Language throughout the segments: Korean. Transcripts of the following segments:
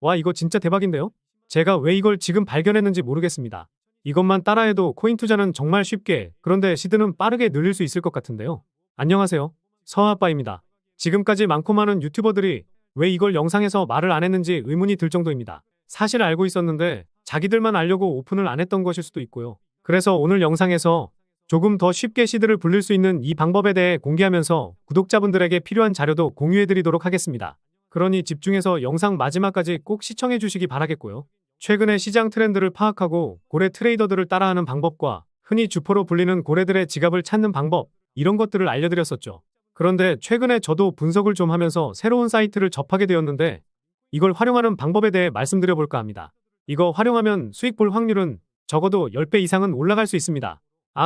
와, 이거 진짜 대박인데요? 제가 왜 이걸 지금 발견했는지 모르겠습니다. 이것만 따라해도 코인 투자는 정말 쉽게, 그런데 시드는 빠르게 늘릴 수 있을 것 같은데요. 안녕하세요. 서아빠입니다. 지금까지 많고 많은 유튜버들이 왜 이걸 영상에서 말을 안 했는지 의문이 들 정도입니다. 사실 알고 있었는데 자기들만 알려고 오픈을 안 했던 것일 수도 있고요. 그래서 오늘 영상에서 조금 더 쉽게 시드를 불릴 수 있는 이 방법에 대해 공개하면서 구독자분들에게 필요한 자료도 공유해드리도록 하겠습니다. 그러니 집중해서 영상 마지막까지 꼭 시청해 주시기 바라겠고요. 최근의 시장 트렌드를 파악하고 고래 트레이더들을 따라하는 방법과 흔히 주포로 불리는 고래들의 지갑을 찾는 방법, 이런 것들을 알려드렸었죠. 그런데 최근에 저도 분석을 좀 하면서 새로운 사이트를 접하게 되었는데 이걸 활용하는 방법에 대해 말씀드려볼까 합니다. 이거 활용하면 수익 볼 확률은 적어도 10배 이상은 올라갈 수 있습니다.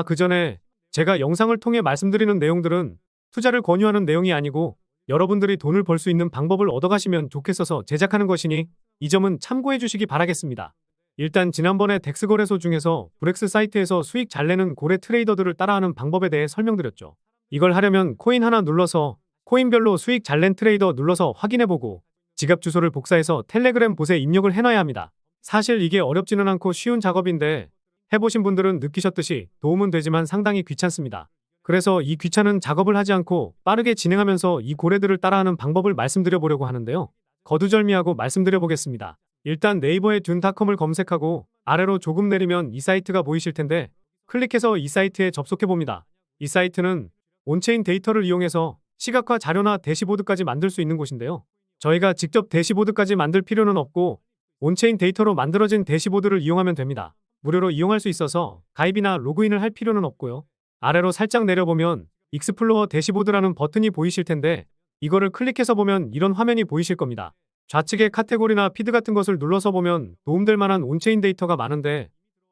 그 전에 제가 영상을 통해 말씀드리는 내용들은 투자를 권유하는 내용이 아니고 여러분들이 돈을 벌 수 있는 방법을 얻어가시면 좋겠어서 제작하는 것이니 이 점은 참고해 주시기 바라겠습니다. 일단 지난번에 덱스 거래소 중에서 브렉스 사이트에서 수익 잘 내는 고래 트레이더들을 따라하는 방법에 대해 설명드렸죠. 이걸 하려면 코인 하나 눌러서 코인별로 수익 잘 낸 트레이더 눌러서 확인해보고 지갑 주소를 복사해서 텔레그램 봇에 입력을 해놔야 합니다. 사실 이게 어렵지는 않고 쉬운 작업인데 해보신 분들은 느끼셨듯이 도움은 되지만 상당히 귀찮습니다. 그래서 이 귀찮은 작업을 하지 않고 빠르게 진행하면서 이 고래들을 따라하는 방법을 말씀드려보려고 하는데요. 거두절미하고 말씀드려보겠습니다. 일단 네이버에 듄닷컴을 검색하고 아래로 조금 내리면 이 사이트가 보이실 텐데 클릭해서 이 사이트에 접속해봅니다. 이 사이트는 온체인 데이터를 이용해서 시각화 자료나 대시보드까지 만들 수 있는 곳인데요. 저희가 직접 대시보드까지 만들 필요는 없고 온체인 데이터로 만들어진 대시보드를 이용하면 됩니다. 무료로 이용할 수 있어서 가입이나 로그인을 할 필요는 없고요. 아래로 살짝 내려보면 익스플로어 대시보드라는 버튼이 보이실 텐데 이거를 클릭해서 보면 이런 화면이 보이실 겁니다. 좌측에 카테고리나 피드 같은 것을 눌러서 보면 도움될 만한 온체인 데이터가 많은데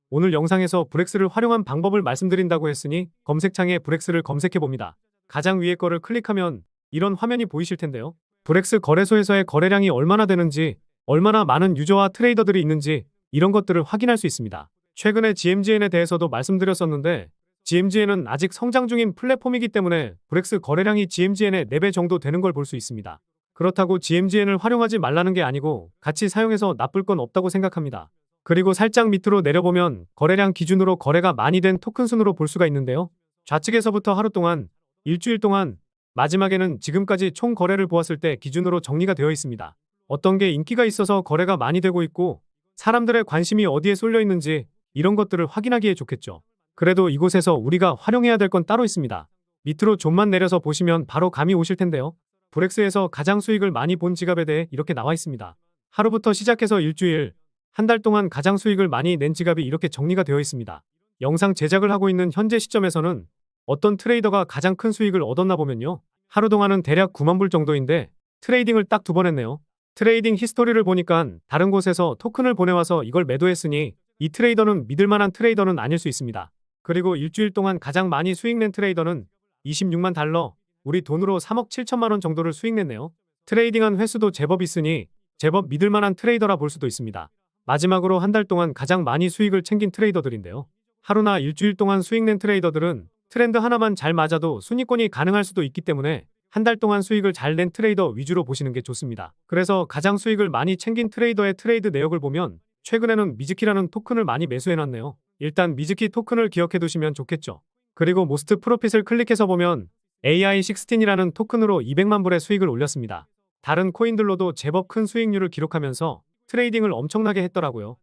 오늘 영상에서 브렉스를 활용한 방법을 말씀드린다고 했으니 검색창에 브렉스를 검색해봅니다. 가장 위에 거를 클릭하면 이런 화면이 보이실 텐데요. 브렉스 거래소에서의 거래량이 얼마나 되는지, 얼마나 많은 유저와 트레이더들이 있는지 이런 것들을 확인할 수 있습니다. 최근에 GMGN에 대해서도 말씀드렸었는데 GMGN은 아직 성장 중인 플랫폼이기 때문에 브렉스 거래량이 GMGN의 4배 정도 되는 걸 볼 수 있습니다. 그렇다고 GMGN을 활용하지 말라는 게 아니고 같이 사용해서 나쁠 건 없다고 생각합니다. 그리고 살짝 밑으로 내려보면 거래량 기준으로 거래가 많이 된 토큰 순으로 볼 수가 있는데요. 좌측에서부터 하루 동안, 일주일 동안, 마지막에는 지금까지 총 거래를 보았을 때 기준으로 정리가 되어 있습니다. 어떤 게 인기가 있어서 거래가 많이 되고 있고 사람들의 관심이 어디에 쏠려 있는지 이런 것들을 확인하기에 좋겠죠. 그래도 이곳에서 우리가 활용해야 될 건 따로 있습니다. 밑으로 좀만 내려서 보시면 바로 감이 오실 텐데요. 브렉스에서 가장 수익을 많이 본 지갑에 대해 이렇게 나와 있습니다. 하루부터 시작해서 일주일, 한 달 동안 가장 수익을 많이 낸 지갑이 이렇게 정리가 되어 있습니다. 영상 제작을 하고 있는 현재 시점에서는 어떤 트레이더가 가장 큰 수익을 얻었나 보면요. 하루 동안은 대략 9만 불 정도인데 트레이딩을 딱 2번 했네요. 트레이딩 히스토리를 보니까 다른 곳에서 토큰을 보내와서 이걸 매도했으니 이 트레이더는 믿을만한 트레이더는 아닐 수 있습니다. 그리고 일주일 동안 가장 많이 수익 낸 트레이더는 26만 달러, 우리 돈으로 3억 7천만 원 정도를 수익 냈네요. 트레이딩한 횟수도 제법 있으니 제법 믿을만한 트레이더라 볼 수도 있습니다. 마지막으로 한 달 동안 가장 많이 수익을 챙긴 트레이더들인데요. 하루나 일주일 동안 수익 낸 트레이더들은 트렌드 하나만 잘 맞아도 순위권이 가능할 수도 있기 때문에 한 달 동안 수익을 잘 낸 트레이더 위주로 보시는 게 좋습니다. 그래서 가장 수익을 많이 챙긴 트레이더의 트레이드 내역을 보면 최근에는 미즈키라는 토큰을 많이 매수해놨네요. 일단 미즈키 토큰을 기억해 두시면 좋겠죠. 그리고 모스트 프로핏을 클릭해서 보면 AI16이라는 토큰으로 200만 불의 수익을 올렸습니다. 다른 코인들로도 제법 큰 수익률을 기록하면서 트레이딩을 엄청나게 했더라고요.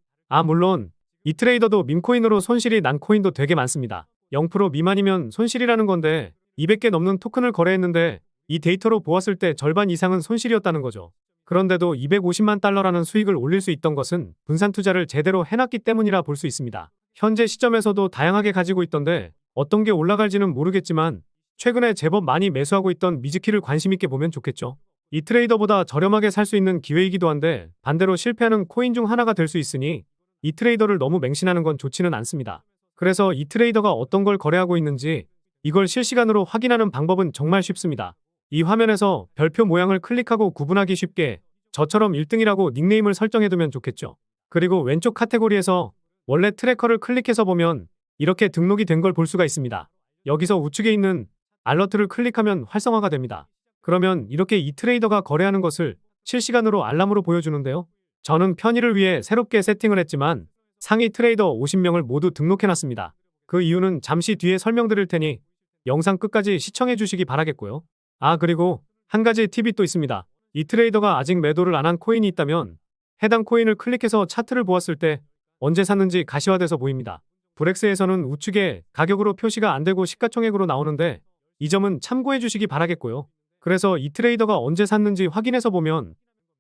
물론 이 트레이더도 밈코인으로 손실이 난 코인도 되게 많습니다. 0% 미만이면 손실이라는 건데 200개 넘는 토큰을 거래했는데 이 데이터로 보았을 때 절반 이상은 손실이었다는 거죠. 그런데도 250만 달러라는 수익을 올릴 수 있던 것은 분산 투자를 제대로 해놨기 때문이라 볼 수 있습니다. 현재 시점에서도 다양하게 가지고 있던데 어떤 게 올라갈지는 모르겠지만 최근에 제법 많이 매수하고 있던 미즈키를 관심있게 보면 좋겠죠. 이 트레이더보다 저렴하게 살 수 있는 기회이기도 한데 반대로 실패하는 코인 중 하나가 될 수 있으니 이 트레이더를 너무 맹신하는 건 좋지는 않습니다. 그래서 이 트레이더가 어떤 걸 거래하고 있는지 이걸 실시간으로 확인하는 방법은 정말 쉽습니다. 이 화면에서 별표 모양을 클릭하고 구분하기 쉽게 저처럼 1등이라고 닉네임을 설정해두면 좋겠죠. 그리고 왼쪽 카테고리에서 원래 트래커를 클릭해서 보면 이렇게 등록이 된 걸 볼 수가 있습니다. 여기서 우측에 있는 알러트를 클릭하면 활성화가 됩니다. 그러면 이렇게 이 트레이더가 거래하는 것을 실시간으로 알람으로 보여주는데요. 저는 편의를 위해 새롭게 세팅을 했지만 상위 트레이더 50명을 모두 등록해놨습니다. 그 이유는 잠시 뒤에 설명드릴 테니 영상 끝까지 시청해 주시기 바라겠고요. 아, 그리고 한 가지 팁이 또 있습니다. 이 트레이더가 아직 매도를 안 한 코인이 있다면 해당 코인을 클릭해서 차트를 보았을 때 언제 샀는지 가시화돼서 보입니다. 브렉스에서는 우측에 가격으로 표시가 안 되고 시가총액으로 나오는데 이 점은 참고해 주시기 바라겠고요. 그래서 이 트레이더가 언제 샀는지 확인해서 보면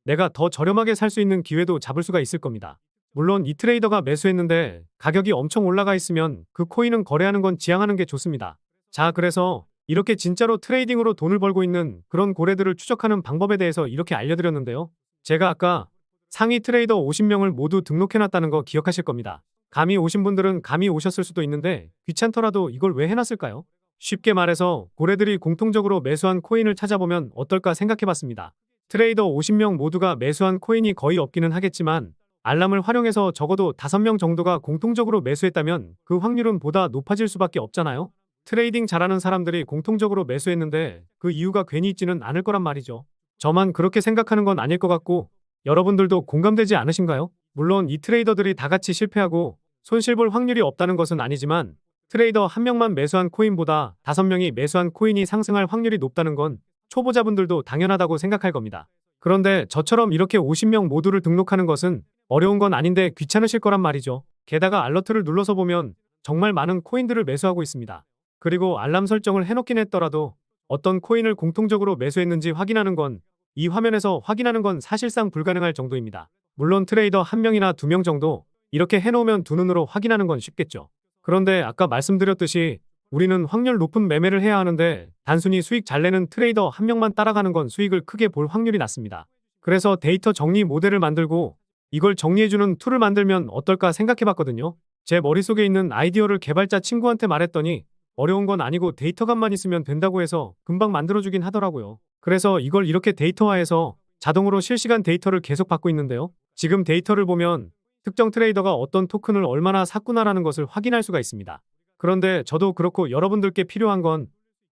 내가 더 저렴하게 살 수 있는 기회도 잡을 수가 있을 겁니다. 물론 이 트레이더가 매수했는데 가격이 엄청 올라가 있으면 그 코인은 거래하는 건 지양하는 게 좋습니다. 자, 그래서 이렇게 진짜로 트레이딩으로 돈을 벌고 있는 그런 고래들을 추적하는 방법에 대해서 이렇게 알려드렸는데요. 제가 아까 상위 트레이더 50명을 모두 등록해놨다는 거 기억하실 겁니다. 감이 오신 분들은 감이 오셨을 수도 있는데 귀찮더라도 이걸 왜 해놨을까요? 쉽게 말해서 고래들이 공통적으로 매수한 코인을 찾아보면 어떨까 생각해봤습니다. 트레이더 50명 모두가 매수한 코인이 거의 없기는 하겠지만 알람을 활용해서 적어도 5명 정도가 공통적으로 매수했다면 그 확률은 보다 높아질 수밖에 없잖아요. 트레이딩 잘하는 사람들이 공통적으로 매수했는데 그 이유가 괜히 있지는 않을 거란 말이죠. 저만 그렇게 생각하는 건 아닐 것 같고 여러분들도 공감되지 않으신가요? 물론 이 트레이더들이 다 같이 실패하고 손실 볼 확률이 없다는 것은 아니지만 트레이더 한 명만 매수한 코인보다 5명이 매수한 코인이 상승할 확률이 높다는 건 초보자분들도 당연하다고 생각할 겁니다. 그런데 저처럼 이렇게 50명 모두를 등록하는 것은 어려운 건 아닌데 귀찮으실 거란 말이죠. 게다가 알러트를 눌러서 보면 정말 많은 코인들을 매수하고 있습니다. 그리고 알람 설정을 해놓긴 했더라도 어떤 코인을 공통적으로 매수했는지 확인하는 건 이 화면에서 확인하는 건 사실상 불가능할 정도입니다. 물론 트레이더 1명이나 2명 정도 이렇게 해놓으면 두 눈으로 확인하는 건 쉽겠죠. 그런데 아까 말씀드렸듯이 우리는 확률 높은 매매를 해야 하는데 단순히 수익 잘 내는 트레이더 1명만 따라가는 건 수익을 크게 볼 확률이 낮습니다. 그래서 데이터 정리 모델을 만들고 이걸 정리해주는 툴을 만들면 어떨까 생각해봤거든요. 제 머릿속에 있는 아이디어를 개발자 친구한테 말했더니 어려운 건 아니고 데이터감만 있으면 된다고 해서 금방 만들어주긴 하더라고요. 그래서 이걸 이렇게 데이터화해서 자동으로 실시간 데이터를 계속 받고 있는데요. 지금 데이터를 보면 특정 트레이더가 어떤 토큰을 얼마나 샀구나라는 것을 확인할 수가 있습니다. 그런데 저도 그렇고 여러분들께 필요한 건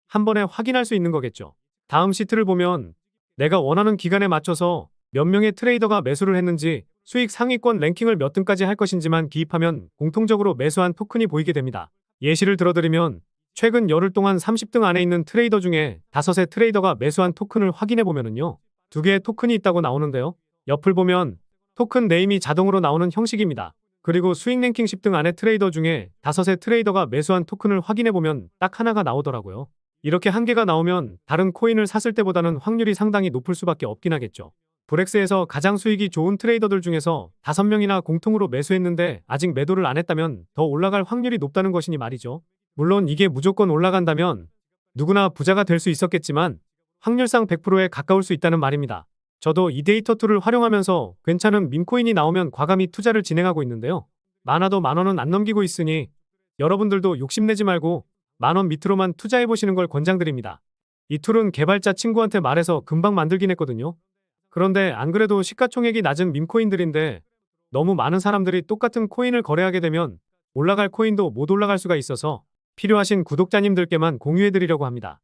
한 번에 확인할 수 있는 거겠죠. 다음 시트를 보면 내가 원하는 기간에 맞춰서 몇 명의 트레이더가 매수를 했는지 수익 상위권 랭킹을 몇 등까지 할 것인지만 기입하면 공통적으로 매수한 토큰이 보이게 됩니다. 예시를 들어드리면 최근 열흘 동안 30등 안에 있는 트레이더 중에 5의 트레이더가 매수한 토큰을 확인해 보면은요. 2개의 토큰이 있다고 나오는데요. 옆을 보면 토큰 네임이 자동으로 나오는 형식입니다. 그리고 수익 랭킹 10등 안에 트레이더 중에 5의 트레이더가 매수한 토큰을 확인해 보면 딱 하나가 나오더라고요. 이렇게 한 개가 나오면 다른 코인을 샀을 때보다는 확률이 상당히 높을 수밖에 없긴 하겠죠. 브렉스에서 가장 수익이 좋은 트레이더들 중에서 5명이나 공통으로 매수했는데 아직 매도를 안 했다면 더 올라갈 확률이 높다는 것이니 말이죠. 물론 이게 무조건 올라간다면 누구나 부자가 될 수 있었겠지만 확률상 100%에 가까울 수 있다는 말입니다. 저도 이 데이터 툴을 활용하면서 괜찮은 밈코인이 나오면 과감히 투자를 진행하고 있는데요. 많아도 10,000원은 안 넘기고 있으니 여러분들도 욕심내지 말고 10,000원 밑으로만 투자해보시는 걸 권장드립니다. 이 툴은 개발자 친구한테 말해서 금방 만들긴 했거든요. 그런데 안 그래도 시가총액이 낮은 밈코인들인데 너무 많은 사람들이 똑같은 코인을 거래하게 되면 올라갈 코인도 못 올라갈 수가 있어서 필요하신 구독자님들께만 공유해드리려고 합니다.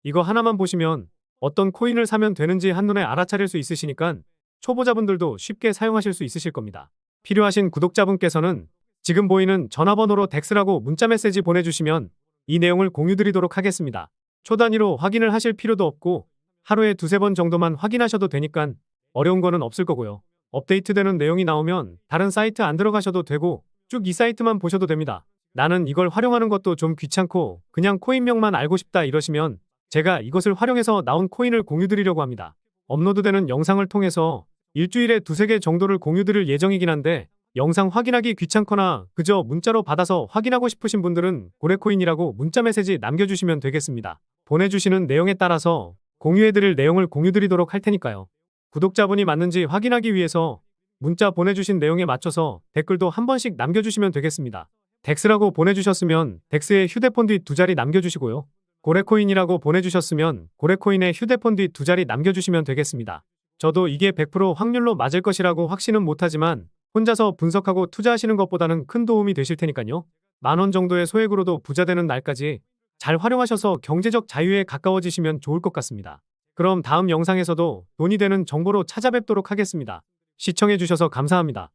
이거 하나만 보시면 어떤 코인을 사면 되는지 한눈에 알아차릴 수 있으시니까 초보자분들도 쉽게 사용하실 수 있으실 겁니다. 필요하신 구독자분께서는 지금 보이는 전화번호로 덱스라고 문자메시지 보내주시면 이 내용을 공유드리도록 하겠습니다. 초 단위로 확인을 하실 필요도 없고 하루에 2-3번 정도만 확인하셔도 되니까 어려운 거는 없을 거고요. 업데이트되는 내용이 나오면 다른 사이트 안 들어가셔도 되고 쭉 이 사이트만 보셔도 됩니다. 나는 이걸 활용하는 것도 좀 귀찮고 그냥 코인명만 알고 싶다 이러시면 제가 이것을 활용해서 나온 코인을 공유드리려고 합니다. 업로드되는 영상을 통해서 일주일에 2-3개 정도를 공유드릴 예정이긴 한데 영상 확인하기 귀찮거나 그저 문자로 받아서 확인하고 싶으신 분들은 고래코인이라고 문자 메시지 남겨주시면 되겠습니다. 보내주시는 내용에 따라서 공유해드릴 내용을 공유드리도록 할 테니까요. 구독자분이 맞는지 확인하기 위해서 문자 보내주신 내용에 맞춰서 댓글도 한 번씩 남겨주시면 되겠습니다. 덱스라고 보내주셨으면 덱스의 휴대폰 뒤 2자리 남겨주시고요. 고래코인이라고 보내주셨으면 고래코인의 휴대폰 뒤 2자리 남겨주시면 되겠습니다. 저도 이게 100% 확률로 맞을 것이라고 확신은 못하지만 혼자서 분석하고 투자하시는 것보다는 큰 도움이 되실 테니까요. 10,000원 정도의 소액으로도 부자 되는 날까지 잘 활용하셔서 경제적 자유에 가까워지시면 좋을 것 같습니다. 그럼 다음 영상에서도 돈이 되는 정보로 찾아뵙도록 하겠습니다. 시청해주셔서 감사합니다.